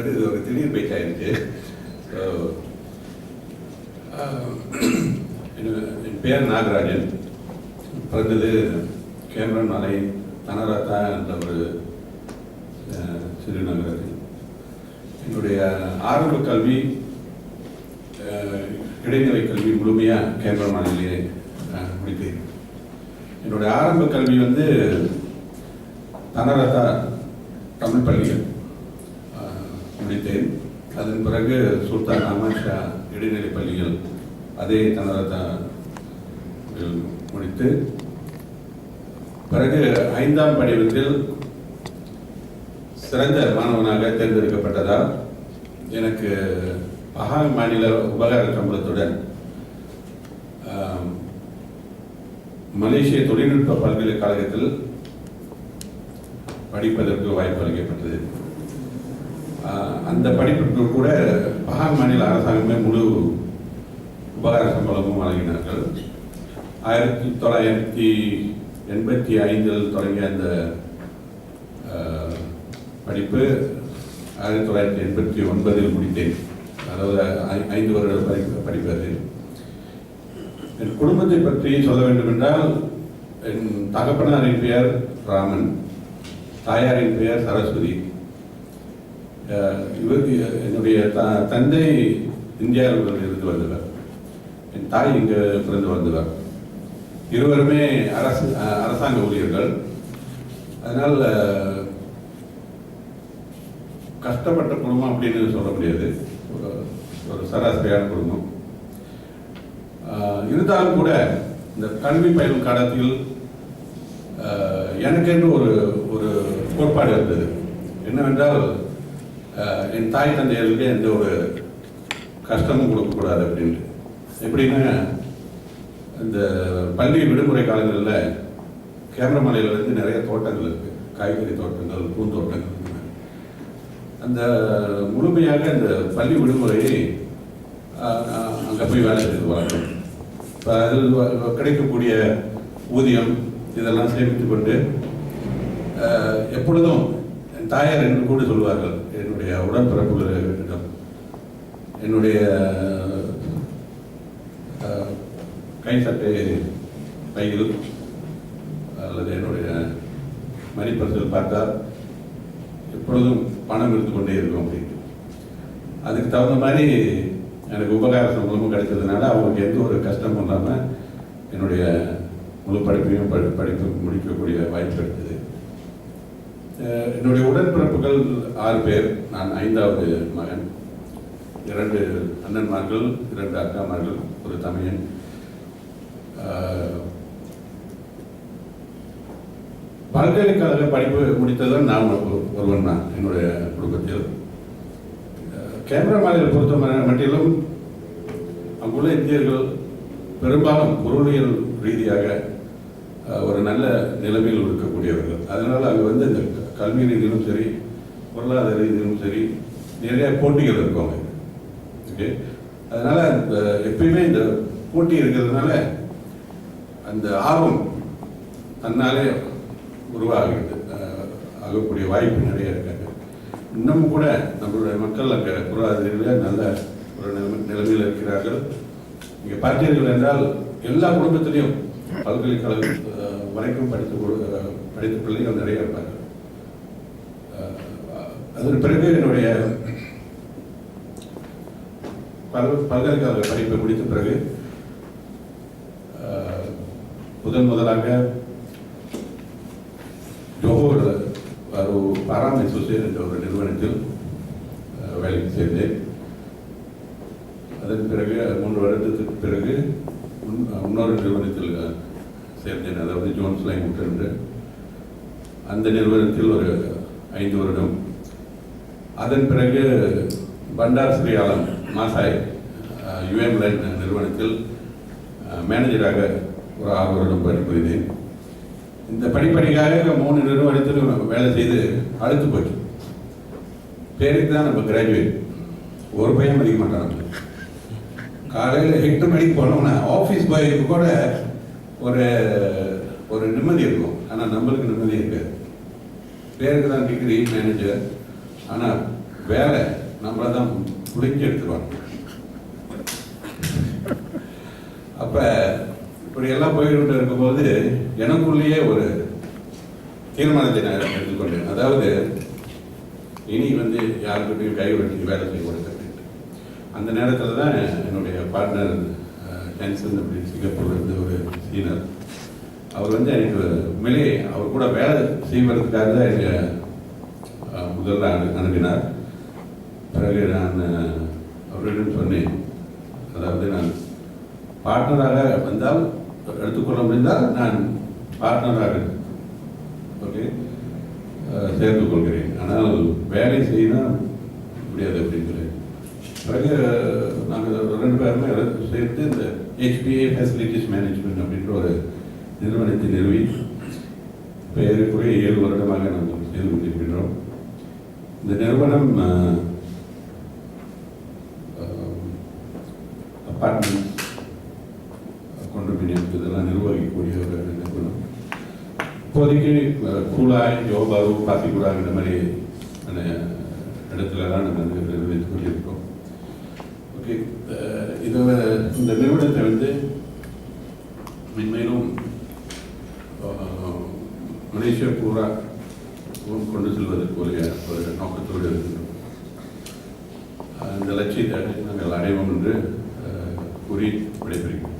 But இது ஒரு திடீர் பேச்சாயிருச்சு. என் பேர் நாகராஜன். பிறந்தது கேமரன் மலை தனராத்தா என்ற ஒரு சிறு நகரத்தில். என்னுடைய ஆரம்ப கல்வி இடைநிலை கல்வி முழுமையாக கேமரன் மலையிலே முடித்தேன். என்னுடைய ஆரம்ப கல்வி வந்து தனராத்தா தமிழ் பள்ளியில் முடித்தேன். அதன் பிறகு சுல்தான் அஹமத் ஷா இடைநிலை பள்ளியில் அதே தனராத்தா முடித்து பிறகு 5ஆம் படிவத்தில் சிறந்த மாணவனாக தேர்ந்தெடுக்கப்பட்டதால் எனக்கு பஹாங் மாநில உபகார சம்பளத்துடன் மலேசிய தொழில்நுட்ப பல்கலைக்கழகத்தில் படிப்பதற்கு வாய்ப்பு அளிக்கப்பட்டது. அந்த படிப்புக்கு கூட பஹாங் மாநில அரசாங்கமே முழு உபகார சம்பளமும் வழங்கினார்கள். 1985 தொடங்கிய அந்த படிப்பு 1989 முடித்தேன். அதாவது 5 வருட படிப்பது. என் குடும்பத்தை பற்றி சொல்ல வேண்டும் என்றால், என் தகப்பனாரின் பெயர் ராமன், தாயாரின் பெயர் சரஸ்வதி. என்னுடைய தந்தை இந்தியாவில் இருந்து வந்தவர், என் தாய் இங்கு பிறந்து வந்தவர். இருவருமே அரசாங்க ஊழியர்கள். அதனால் கஷ்டப்பட்ட குடும்பம் அப்படின்னு சொல்ல முடியாது, ஒரு சராசரியான குடும்பம். இருந்தாலும் கூட இந்த கல்வி பயிலும் காலத்தில் எனக்கென்று ஒரு கோட்பாடு இருந்தது. என்னவென்றால், என் தாய் தந்தையர்களுக்கு எந்த ஒரு கஷ்டமும் கொடுக்கக்கூடாது அப்படின்ட்டு. எப்படின்னா, இந்த பள்ளி விடுமுறை காலங்களில் கேமரமலையில் வந்து நிறைய தோட்டங்கள் இருக்குது, காய்கறி தோட்டங்கள், பூந்தோட்டங்கள். அந்த முழுமையாக இந்த பள்ளி விடுமுறையை அங்கே போய் வேலை செய்து வழக்கம். இப்போ அதில் கிடைக்கக்கூடிய ஊதியம் இதெல்லாம் சேமித்து கொண்டு எப்பொழுதும் என் தாயார் என்று கூட சொல்வார்கள், என்னுடைய உடன்பிறப்புகளிடம் என்னுடைய கை சட்டை பையில் அல்லது என்னுடைய மணிப்பரிசில் பார்த்தால் எப்பொழுதும் பணம் இருந்து கொண்டே இருக்கும் அப்படின்னு. அதுக்கு தகுந்த மாதிரி எனக்கு உபகார சம்பளமும் கிடைச்சதுனால அவங்களுக்கு எந்த ஒரு கஷ்டமும் இல்லாமல் என்னுடைய முழு படிப்பையும் படிப்பு முடிக்கக்கூடிய வாய்ப்பு கிடைத்தது. என்னுடைய உடன்பிறப்புகள் 6 பேர். நான் 5வது மகன். 2 அண்ணன்மார்கள், 2 அக்காமார்கள், ஒரு தமையன். பல்கலைக்கழக படிப்பு முடித்ததும் நான் ஒருவன் தான் என்னுடைய குடும்பத்தில். கேமரமலையை பொறுத்த மட்டிலும் அங்குள்ள இந்தியர்கள் பெரும்பாலும் பொருளியல் ரீதியாக ஒரு நல்ல நிலைமையில் இருக்கக்கூடியவர்கள். அதனால் அங்கே வந்து இந்த கல்வி ரீதியிலும் சரி, பொருளாதார ரீதியிலும் சரி, நிறைய போட்டிகள் இருக்கும். ஓகே, அதனால் இந்த எப்பயுமே இந்த போட்டி இருக்கிறதுனால அந்த ஆர்வம் தன்னாலே உருவாகிறது, ஆகக்கூடிய வாய்ப்பு நிறைய இருக்காங்க. இன்னமும் கூட நம்மளுடைய மக்கள் அங்கே பொருளாதார நல்ல ஒரு நிலைமையில் இருக்கிறார்கள். இங்கே பார்த்தீர்கள் என்றால் எல்லா குடும்பத்திலையும் பல்கலைக்கழகம் வரைக்கும் படித்த பிள்ளைகள் நிறைய இருப்பார்கள். அதன் பிறகு என்னுடைய பல்கலைக்கழக படிப்பை முடித்த பிறகு முதலாக ஜோஹர் பாராம் அசோசியேட் என்ற ஒரு நிறுவனத்தில் வேலைக்கு சேர்ந்தேன். அதன் பிறகு 3 வருடத்துக்கு பிறகு இன்னொரு நிறுவனத்தில் சேர்ந்தேன், அதாவது ஜோன்ஸ் லைன் என்று. அந்த நிறுவனத்தில் ஒரு 5 வருடம். அதன் பிறகு பண்டார் ஸ்ரீ ஆலம் மாசாய் யுஎம் லைன் நிறுவனத்தில் மேனேஜராக ஒரு 6 வருடம் பணிபுரிந்தேன். இந்த படிப்படிக்காக 3 நிறுவனத்தில் வேலை செய்து அழுத்து போச்சு. பேருக்கு தான் நம்ம கிராஜுவேட், ஒரு பையன் மதிக்க மாட்டாங்க. காலையில் 8 மணிக்கு போனோம்னா ஆஃபீஸ் பாய்க்கு கூட ஒரு நிம்மதி இருக்கும், ஆனால் நம்மளுக்கு நிம்மதி இருக்காது. பேருக்கு தான் டிகிரி மேனேஜர், ஆனால் வேலை நம்மளை தான் புளிக்க எடுத்துருவாங்க. அப்போ இப்படி எல்லாம் போய்கிட்டு இருக்கும்போது எனக்குள்ளேயே ஒரு தீர்மானத்தை நான் எடுத்துக்கொண்டேன். அதாவது இனி வந்து யாருக்கிட்டையும் கை வெட்டி வேலை செய்யக்கூடாது அப்படின்ட்டு. அந்த நேரத்தில் தான் என்னுடைய பார்ட்னர் டென்சன் அப்படி சிங்கப்பூர்லேருந்து ஒரு சீனர், அவர் வந்து எனக்கு உண்மையிலே அவர் கூட வேலை செய்வதற்காக தான் எனக்கு முதல்ல அனுப்பினார். பிறகு நான் அவரிடம் சொன்னேன், அதாவது நான் பார்ட்னராக வந்தால் எடுத்துக்கொள்ள முடிந்தால் நான் பார்ட்னராக ஓகே சேர்ந்து கொள்கிறேன், ஆனால் வேலை செய்யணும் முடியாது அப்படிங்கிறேன். பிறகு நாங்கள் 2 பேருமே சேர்த்து இந்த HPA ஃபெசிலிட்டிஸ் மேனேஜ்மெண்ட் அப்படின்ற ஒரு நிறுவனத்தை நிறுவி ஏறக்குறைய 7 வருடமாக நாங்கள் செய்து கொண்டிருக்கின்றோம். இந்த நிறுவனம் அப்பார்ட்மெண்ட் கொண்டோமினியம் இதெல்லாம் நிர்வகிக்கக்கூடிய ஒரு நிறுவனம். இப்போதைக்கு கூலாய், ஜோபாரு, பாசிகுடா இந்த மாதிரி இடத்துலலாம் நாங்கள் நிர்வகித்து கொண்டிருக்கோம். ஓகே, இந்த நிறுவனத்தை வந்து மென்மேலும் மலேசியா பூரா கொண்டு செல்வதற்கு ஒரு நோக்கத்தோடு இருக்கின்றோம். இந்த லட்சியத்தை நாங்கள் அடைவோம் என்று கூறி விடைபெறுகிறோம்.